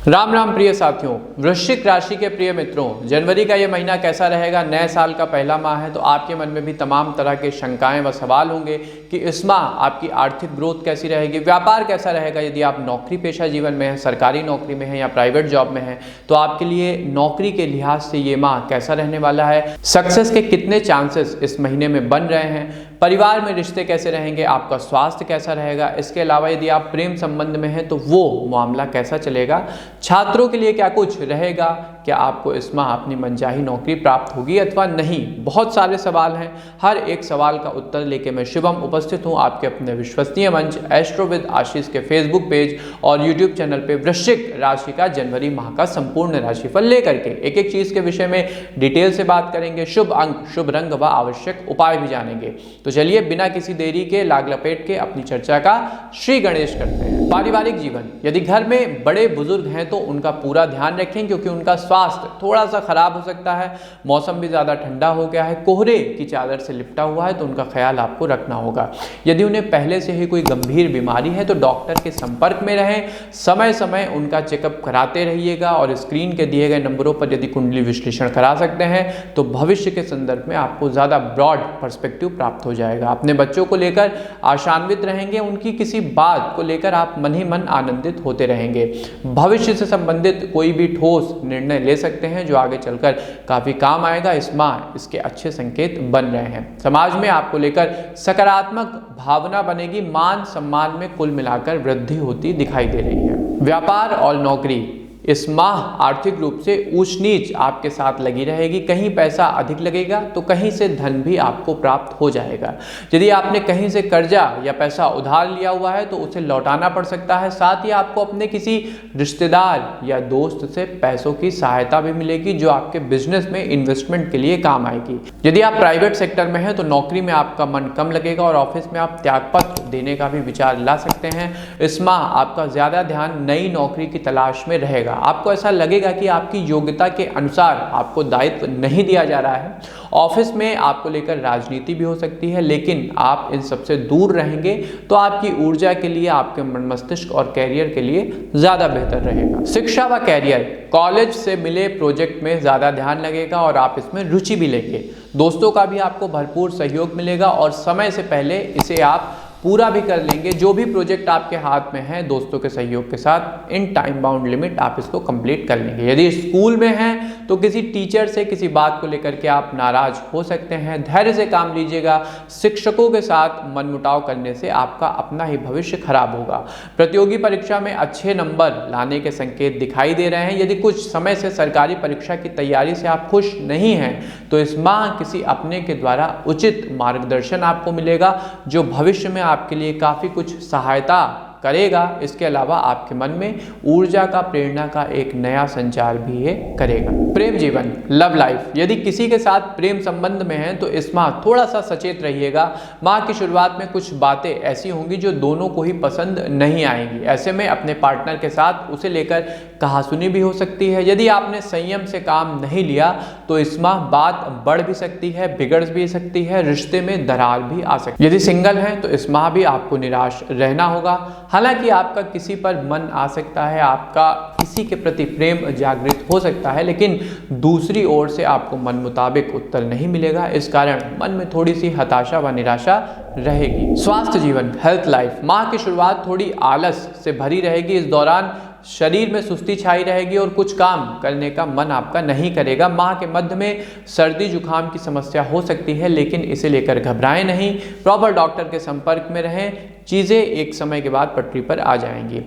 राम राम प्रिय साथियों, वृश्चिक राशि के प्रिय मित्रों, जनवरी का ये महीना कैसा रहेगा। नए साल का पहला माह है तो आपके मन में भी तमाम तरह के शंकाएं व सवाल होंगे कि इस माह आपकी आर्थिक ग्रोथ कैसी रहेगी, व्यापार कैसा रहेगा। यदि आप नौकरी पेशा जीवन में हैं, सरकारी नौकरी में हैं या प्राइवेट जॉब में हैं, तो आपके लिए नौकरी के लिहाज से ये माह कैसा रहने वाला है, सक्सेस के कितने चांसेस इस महीने में बन रहे हैं, परिवार में रिश्ते कैसे रहेंगे, आपका स्वास्थ्य कैसा रहेगा। इसके अलावा यदि आप प्रेम संबंध में हैं तो वो मामला कैसा चलेगा, छात्रों के लिए क्या कुछ रहेगा, क्या आपको इस माह अपनी मनचाही नौकरी प्राप्त होगी अथवा नहीं। बहुत सारे सवाल हैं, हर एक सवाल का उत्तर लेके मैं शिवम उपस्थित हूं आपके अपने विश्वसनीय मंच एस्ट्रोविद आशीष के फेसबुक पेज और यूट्यूब चैनल पे वृश्चिक राशि का जनवरी माह का संपूर्ण राशिफल लेकर के एक एक चीज के विषय में डिटेल से बात करेंगे। शुभ अंक, शुभ रंग व आवश्यक उपाय भी जानेंगे। तो चलिए बिना किसी देरी के लाग लपेट के अपनी चर्चा का श्री गणेश करते हैं। पारिवारिक जीवन, यदि घर में बड़े बुजुर्ग हैं तो उनका पूरा ध्यान रखें क्योंकि उनका स्वास्थ्य थोड़ा सा खराब हो सकता है। मौसम भी ज़्यादा ठंडा हो गया है, कोहरे की चादर से लिपटा हुआ है तो उनका ख्याल आपको रखना होगा। यदि उन्हें पहले से ही कोई गंभीर बीमारी है तो डॉक्टर के संपर्क में रहें, समय समय उनका चेकअप कराते रहिएगा और स्क्रीन के दिए गए नंबरों पर यदि कुंडली विश्लेषण करा सकते हैं तो भविष्य के संदर्भ में आपको ज़्यादा ब्रॉड पर्सपेक्टिव प्राप्त हो जाएगा। अपने बच्चों को लेकर आशान्वित रहेंगे, उनकी किसी बात को लेकर आप मन ही मन आनंदित होते रहेंगे। भविष्य से संबंधित कोई भी ठोस निर्णय ले सकते हैं जो आगे चलकर काफी काम आएगा। इस माह इसके अच्छे संकेत बन रहे हैं। समाज में आपको लेकर सकारात्मक भावना बनेगी, मान सम्मान में कुल मिलाकर वृद्धि होती दिखाई दे रही है। व्यापार और नौकरी, इस माह आर्थिक रूप से ऊंच नीच आपके साथ लगी रहेगी। कहीं पैसा अधिक लगेगा तो कहीं से धन भी आपको प्राप्त हो जाएगा। यदि आपने कहीं से कर्जा या पैसा उधार लिया हुआ है तो उसे लौटाना पड़ सकता है। साथ ही आपको अपने किसी रिश्तेदार या दोस्त से पैसों की सहायता भी मिलेगी जो आपके बिजनेस में इन्वेस्टमेंट के लिए काम आएगी। यदि आप प्राइवेट सेक्टर में हैं तो नौकरी में आपका मन कम लगेगा और ऑफिस में आप त्यागपत्र देने का भी विचार ला सकते हैं। इस माह आपका ज्यादा ध्यान नई नौकरी की तलाश में रहेगा। आपको ऐसा लगेगा कि आपकी योग्यता के अनुसार आपको दायित्व नहीं दिया जा रहा है। ऑफिस में आपको लेकर राजनीति भी हो सकती है, लेकिन आप इन सबसे दूर रहेंगे तो आपकी ऊर्जा के लिए, आपके मन मस्तिष्क और कैरियर के लिए ज्यादा बेहतर रहेगा। शिक्षा व कैरियर, कॉलेज से मिले प्रोजेक्ट में ज्यादा ध्यान लगेगा और आप इसमें रुचि भी लेंगे। दोस्तों का भी आपको भरपूर सहयोग मिलेगा और समय से पहले इसे आप पूरा भी कर लेंगे। जो भी प्रोजेक्ट आपके हाथ में है, दोस्तों के सहयोग के साथ इन टाइम बाउंड लिमिट आप इसको कंप्लीट कर लेंगे। यदि स्कूल में हैं तो किसी टीचर से किसी बात को लेकर के आप नाराज हो सकते हैं। धैर्य से काम लीजिएगा। शिक्षकों के साथ मनमुटाव करने से आपका अपना ही भविष्य खराब होगा। प्रतियोगी परीक्षा में अच्छे नंबर लाने के संकेत दिखाई दे रहे हैं। यदि कुछ समय से सरकारी परीक्षा की तैयारी से आप खुश नहीं हैं तो इस माह किसी अपने के द्वारा उचित मार्गदर्शन आपको मिलेगा जो भविष्य में आपके लिए काफी कुछ सहायता करेगा। इसके अलावा आपके मन में ऊर्जा का, प्रेरणा का एक नया संचार भी ये करेगा। प्रेम जीवन, लव लाइफ, यदि किसी के साथ प्रेम संबंध में हैं तो इस माह थोड़ा सा सचेत रहिएगा। माह की शुरुआत में कुछ बातें ऐसी होंगी जो दोनों को ही पसंद नहीं आएंगी। ऐसे में अपने पार्टनर के साथ उसे लेकर कहासुनी भी हो सकती है। यदि आपने संयम से काम नहीं लिया तो इस माह बात बढ़ भी सकती है, बिगड़ भी सकती है, रिश्ते में दरार भी आ सकती है। यदि सिंगल हैं तो इस माह भी आपको निराश रहना होगा। हालांकि आपका किसी पर मन आ सकता है, आपका किसी के प्रति प्रेम जागृत हो सकता है, लेकिन दूसरी ओर से आपको मन मुताबिक उत्तर नहीं मिलेगा। इस कारण मन में थोड़ी सी हताशा व निराशा रहेगी। स्वास्थ्य जीवन, हेल्थ लाइफ, माह की शुरुआत थोड़ी आलस से भरी रहेगी। इस दौरान शरीर में सुस्ती छाई रहेगी और कुछ काम करने का मन आपका नहीं करेगा। माह के मध्य में सर्दी जुकाम की समस्या हो सकती है, लेकिन इसे लेकर घबराएं नहीं। प्रॉपर डॉक्टर के संपर्क में रहें, चीज़ें एक समय के बाद पटरी पर आ जाएंगी।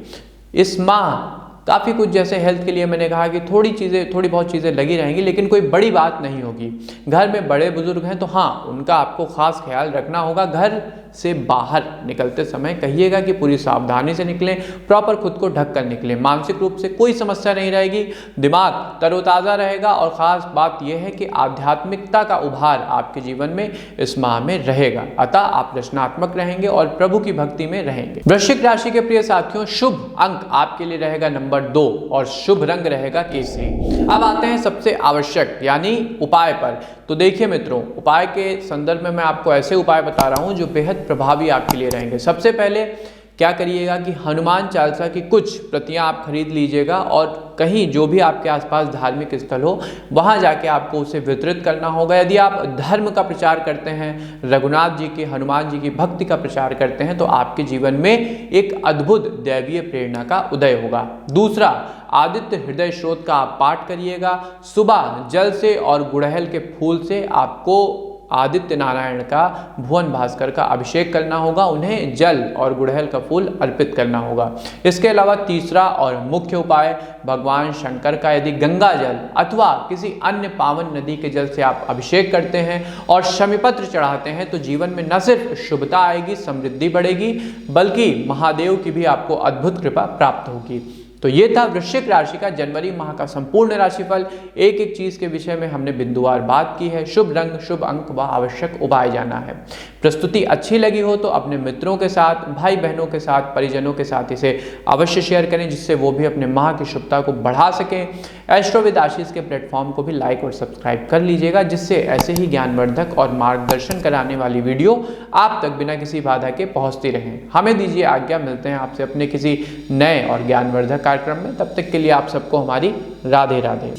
इस माह काफ़ी कुछ, जैसे हेल्थ के लिए मैंने कहा कि थोड़ी बहुत चीज़ें लगी रहेंगी, लेकिन कोई बड़ी बात नहीं होगी। घर में बड़े बुजुर्ग हैं तो हाँ, उनका आपको खास ख्याल रखना होगा। घर से बाहर निकलते समय कहिएगा कि पूरी सावधानी से निकलें, प्रॉपर खुद को ढक कर निकलें। मानसिक रूप से कोई समस्या नहीं रहेगी, दिमाग तरोताज़ा रहेगा और ख़ास बात यह है कि आध्यात्मिकता का उभार आपके जीवन में इस माह में रहेगा। अतः आप रचनात्मक रहेंगे और प्रभु की भक्ति में रहेंगे। वृश्चिक राशि के प्रिय साथियों, शुभ अंक आपके लिए रहेगा नंबर 2 और शुभ रंग रहेगा केसरी। अब आते हैं सबसे आवश्यक यानी उपाय पर। तो देखिए मित्रों, उपाय के संदर्भ में मैं आपको ऐसे उपाय बता रहा हूं जो बेहद प्रभावी आपके लिए रहेंगे। सबसे पहले क्या करिएगा कि हनुमान चालीसा की कुछ प्रतियां आप खरीद लीजिएगा और कहीं जो भी आपके आसपास धार्मिक स्थल हो वहां जाके आपको उसे वितरित करना होगा। यदि आप धर्म का प्रचार करते हैं, रघुनाथ जी की, हनुमान जी की भक्ति का प्रचार करते हैं, तो आपके जीवन में एक अद्भुत दैवीय प्रेरणा का उदय होगा। दूसरा, आदित्य हृदय स्रोत का आप पाठ करिएगा। सुबह जल से और गुड़हल के फूल से आपको आदित्य नारायण का, भुवन भास्कर का अभिषेक करना होगा, उन्हें जल और गुड़हल का फूल अर्पित करना होगा। इसके अलावा तीसरा और मुख्य उपाय, भगवान शंकर का यदि गंगा जल अथवा किसी अन्य पावन नदी के जल से आप अभिषेक करते हैं और शमीपत्र चढ़ाते हैं तो जीवन में न सिर्फ शुभता आएगी, समृद्धि बढ़ेगी, बल्कि महादेव की भी आपको अद्भुत कृपा प्राप्त होगी। तो ये था वृश्चिक राशि का जनवरी माह का संपूर्ण राशिफल। एक एक चीज के विषय में हमने बिंदुवार बात की है। शुभ रंग, शुभ अंक व आवश्यक उपाय जाना है। प्रस्तुति अच्छी लगी हो तो अपने मित्रों के साथ, भाई बहनों के साथ, परिजनों के साथ इसे अवश्य शेयर करें, जिससे वो भी अपने माह की शुभता को बढ़ा सकें। एस्ट्रो विद आशीष के प्लेटफॉर्म को भी लाइक और सब्सक्राइब कर लीजिएगा, जिससे ऐसे ही ज्ञानवर्धक और मार्गदर्शन कराने वाली वीडियो आप तक बिना किसी बाधा के पहुंचती रहें। हमें दीजिए आज्ञा, मिलते हैं आपसे अपने किसी नए और ज्ञानवर्धक कार्यक्रम में। तब तक के लिए आप सबको हमारी राधे राधे।